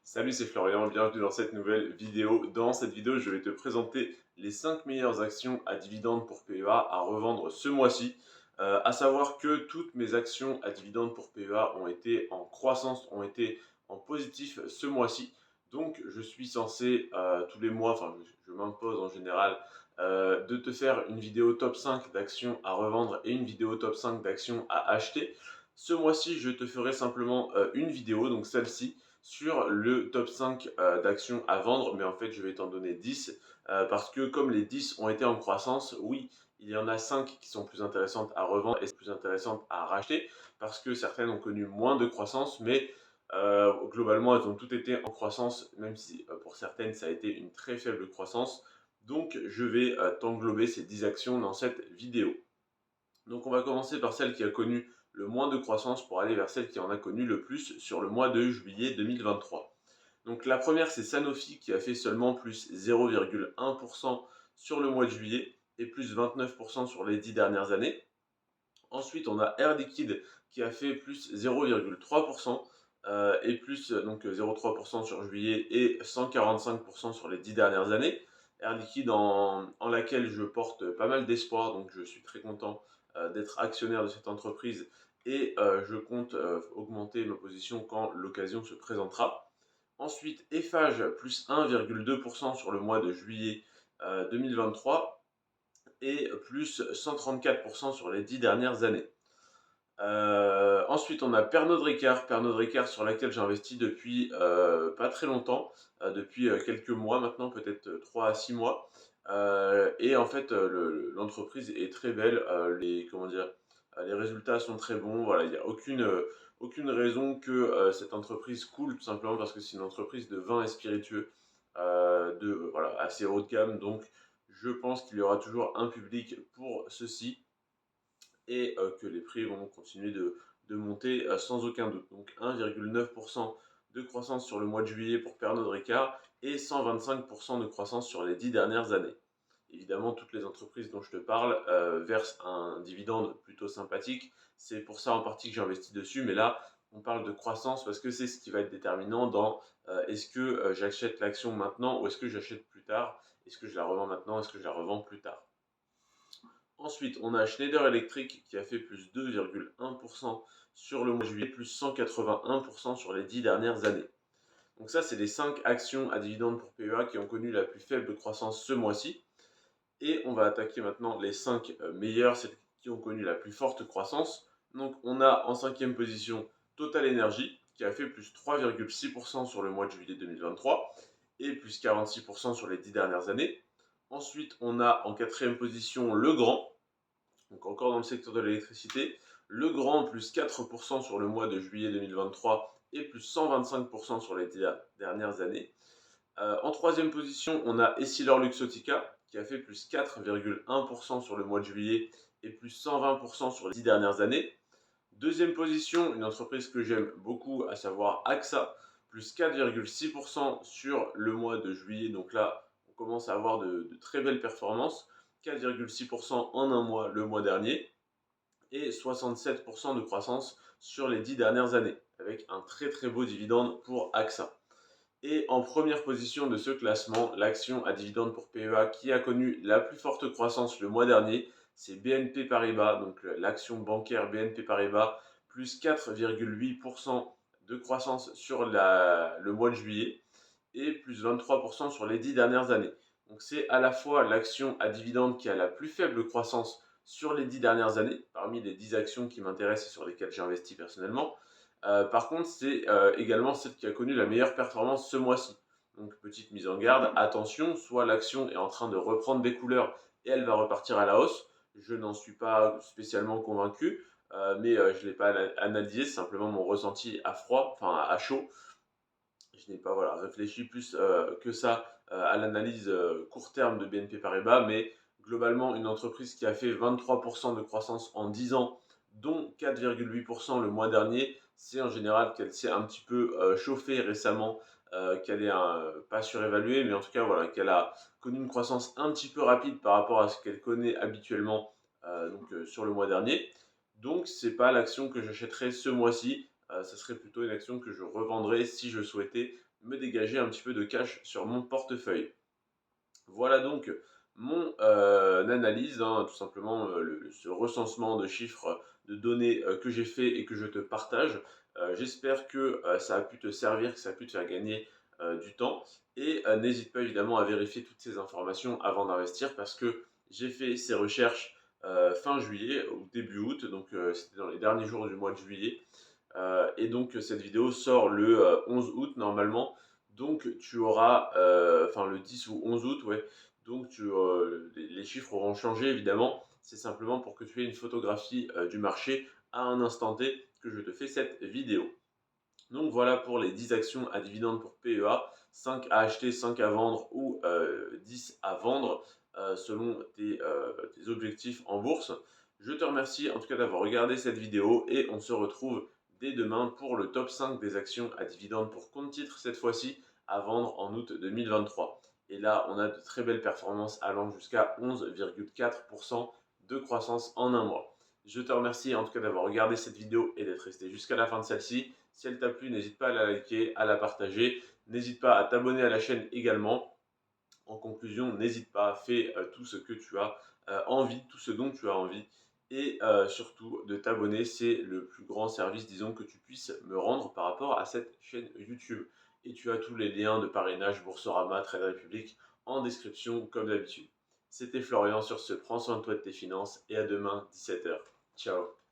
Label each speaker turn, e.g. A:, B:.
A: Salut, c'est Florian, bienvenue dans cette nouvelle vidéo. Dans cette vidéo, je vais te présenter les 5 meilleures actions à dividendes pour PEA à revendre ce mois-ci. À savoir que toutes mes actions à dividendes pour PEA ont été en croissance, ont été en positif ce mois-ci. Donc, je suis censé tous les mois, enfin, je m'impose en général, de te faire une vidéo top 5 d'actions à revendre et une vidéo top 5 d'actions à acheter. Ce mois-ci, je te ferai simplement une vidéo, donc celle-ci sur le top 5 d'actions à vendre, mais en fait je vais t'en donner 10 parce que comme les 10 ont été en croissance, oui, il y en a 5 qui sont plus intéressantes à revendre et plus intéressantes à racheter parce que certaines ont connu moins de croissance, mais globalement elles ont toutes été en croissance, même si pour certaines ça a été une très faible croissance. Donc je vais t'englober ces 10 actions dans cette vidéo. Donc on va commencer par celle qui a connu le moins de croissance pour aller vers celle qui en a connu le plus sur le mois de juillet 2023. Donc la première, c'est Sanofi qui a fait seulement plus 0,1% sur le mois de juillet et plus 29% sur les 10 dernières années. Ensuite, on a Air Liquide qui a fait plus 0,3% et plus donc 0,3% sur juillet et 145% sur les 10 dernières années. Air Liquide en laquelle je porte pas mal d'espoir, donc je suis très content d'être actionnaire de cette entreprise et je compte augmenter ma position quand l'occasion se présentera. Ensuite, Eiffage plus 1,2% sur le mois de juillet 2023 et plus 134% sur les 10 dernières années. Ensuite, on a Pernod Ricard. Pernod Ricard sur laquelle j'investis depuis pas très longtemps, depuis quelques mois maintenant, peut-être 3 à 6 mois. Et en fait, l'entreprise est très belle. Comment dire, les résultats sont très bons. Voilà, il n'y a aucune raison que cette entreprise coule, tout simplement parce que c'est une entreprise de vin et spiritueux voilà, assez haut de gamme. Donc, je pense qu'il y aura toujours un public pour ceci et que les prix vont continuer de monter sans aucun doute. Donc 1,9% de croissance sur le mois de juillet pour Pernod Ricard et 125% de croissance sur les 10 dernières années. Évidemment, toutes les entreprises dont je te parle versent un dividende plutôt sympathique. C'est pour ça en partie que j'investis dessus. Mais là, on parle de croissance parce que c'est ce qui va être déterminant dans est-ce que j'achète l'action maintenant ou est-ce que j'achète plus tard. Est-ce que je la revends maintenant, est-ce que je la revends plus tard. Ensuite, on a Schneider Electric qui a fait plus 2,1% sur le mois de juillet, plus 181% sur les 10 dernières années. Donc ça, c'est les 5 actions à dividendes pour PEA qui ont connu la plus faible croissance ce mois-ci. Et on va attaquer maintenant les 5 meilleures, celles qui ont connu la plus forte croissance. Donc on a en cinquième position Total Energy qui a fait plus 3,6% sur le mois de juillet 2023 et plus 46% sur les 10 dernières années. Ensuite, on a en quatrième position Legrand, donc encore dans le secteur de l'électricité. Legrand, plus 4% sur le mois de juillet 2023 et plus 125% sur les 10 dernières années. En troisième position, on a Essilor-Luxottica qui a fait plus 4,1% sur le mois de juillet et plus 120% sur les 10 dernières années. Deuxième position, une entreprise que j'aime beaucoup, à savoir AXA, plus 4,6% sur le mois de juillet. Donc là, on commence à avoir de très belles performances. 4,6% en un mois le mois dernier et 67% de croissance sur les 10 dernières années, avec un très très beau dividende pour AXA. Et en première position de ce classement, l'action à dividende pour PEA qui a connu la plus forte croissance le mois dernier, c'est BNP Paribas, donc l'action bancaire BNP Paribas, plus 4,8% de croissance sur le mois de juillet et plus 23% sur les 10 dernières années. Donc c'est à la fois l'action à dividende qui a la plus faible croissance sur les 10 dernières années, parmi les 10 actions qui m'intéressent et sur lesquelles j'investis personnellement. Par contre, c'est également celle qui a connu la meilleure performance ce mois-ci. Donc petite mise en garde, attention, soit l'action est en train de reprendre des couleurs et elle va repartir à la hausse. Je n'en suis pas spécialement convaincu, mais je ne l'ai pas analysé, c'est simplement mon ressenti à froid, enfin à chaud. Je n'ai pas voilà, réfléchi plus que ça à l'analyse court terme de BNP Paribas, mais globalement, une entreprise qui a fait 23% de croissance en 10 ans, dont 4,8% le mois dernier, c'est en général qu'elle s'est un petit peu chauffée récemment, qu'elle est pas surévaluée, mais en tout cas voilà, qu'elle a connu une croissance un petit peu rapide par rapport à ce qu'elle connaît habituellement sur le mois dernier. Donc, c'est pas l'action que j'achèterai ce mois-ci. Ce serait plutôt une action que je revendrai si je souhaitais me dégager un petit peu de cash sur mon portefeuille. Voilà donc mon analyse, hein, tout simplement ce recensement de chiffres, de données que j'ai fait et que je te partage. J'espère que ça a pu te servir, que ça a pu te faire gagner du temps. Et n'hésite pas évidemment à vérifier toutes ces informations avant d'investir parce que j'ai fait ces recherches fin juillet ou début août, donc c'était dans les derniers jours du mois de juillet. Et donc cette vidéo sort le 11 août normalement. Donc tu auras, enfin le 10 ou 11 août, ouais. Donc les chiffres auront changé évidemment. C'est simplement pour que tu aies une photographie du marché à un instant T que je te fais cette vidéo. Donc voilà pour les 10 actions à dividendes pour PEA, 5 à acheter, 5 à vendre ou 10 à vendre selon tes objectifs en bourse. Je te remercie en tout cas d'avoir regardé cette vidéo et on se retrouve dès demain pour le top 5 des actions à dividendes pour compte titre cette fois-ci à vendre en août 2023. Et là, on a de très belles performances allant jusqu'à 11,4% de croissance en un mois. Je te remercie en tout cas d'avoir regardé cette vidéo et d'être resté jusqu'à la fin de celle-ci. Si elle t'a plu, n'hésite pas à la liker, à la partager. N'hésite pas à t'abonner à la chaîne également. En conclusion, n'hésite pas, fais tout ce que tu as envie, tout ce dont tu as envie. Et surtout, de t'abonner, c'est le plus grand service, disons, que tu puisses me rendre par rapport à cette chaîne YouTube. Et tu as tous les liens de parrainage, Boursorama, Trade Republic en description, comme d'habitude. C'était Florian sur ce. Prends soin de toi et de tes finances et à demain, 17 h. Ciao.